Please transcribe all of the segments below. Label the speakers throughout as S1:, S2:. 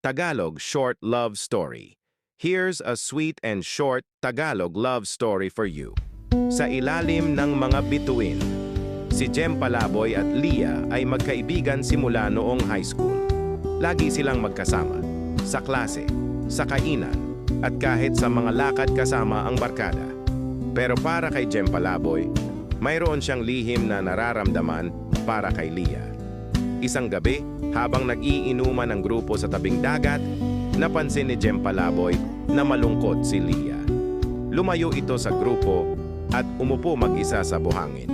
S1: Tagalog Short Love Story. Here's a sweet and short Tagalog love story for you. Sa ilalim ng mga bituin, si Jem Palaboy at Leah ay magkaibigan simula noong high school. Lagi silang magkasama, sa klase, sa kainan, at kahit sa mga lakad kasama ang barkada. Pero para kay Jem Palaboy, mayroon siyang lihim na nararamdaman para kay Leah. Isang gabi, habang nag-iinuman ang grupo sa tabing dagat, napansin ni Jem Palaboy na malungkot si Leah. Lumayo ito sa grupo at umupo mag-isa sa buhangin.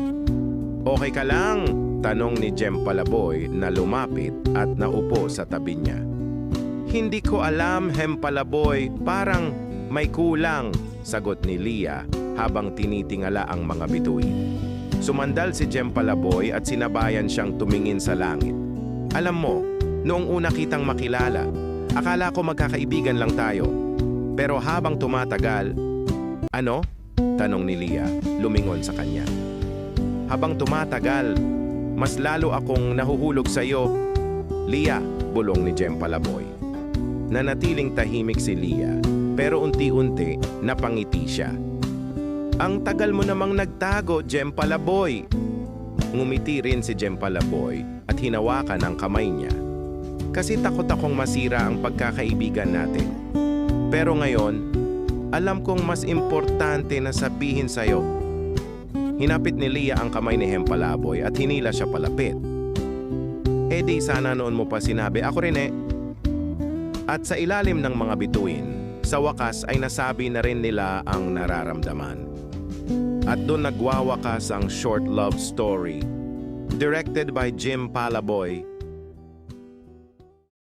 S1: "Okay ka lang?" tanong ni Jem Palaboy na lumapit at naupo sa tabi niya. "Hindi ko alam, Jem Palaboy, parang may kulang," sagot ni Leah habang tinitingala ang mga bituin. Sumandal si Jem Palaboy at sinabayan siyang tumingin sa langit. "Alam mo, noong una kitang makilala, akala ko magkakaibigan lang tayo. Pero habang tumatagal..." "Ano?" tanong ni Leah, lumingon sa kanya. "Habang tumatagal, mas lalo akong nahuhulog sa iyo." "Leah," bulong ni Jem Palaboy. Nanatiling tahimik si Leah, pero unti-unti napangiti siya. "Ang tagal mo namang nagtago, Jem Palaboy." Ngumiti rin si Jem Palaboy at hinawakan ang kamay niya. "Kasi takot akong masira ang pagkakaibigan natin. Pero ngayon, alam kong mas importante na sabihin sa'yo." Hinapit ni Leah ang kamay ni Jem Palaboy at hinila siya palapit. "Eh di sana noon mo pa sinabi, ako rin eh." At sa ilalim ng mga bituin, sa wakas ay nasabi na rin nila ang nararamdaman. At doon nagwawakas ang short love story, directed by Jem Palaboy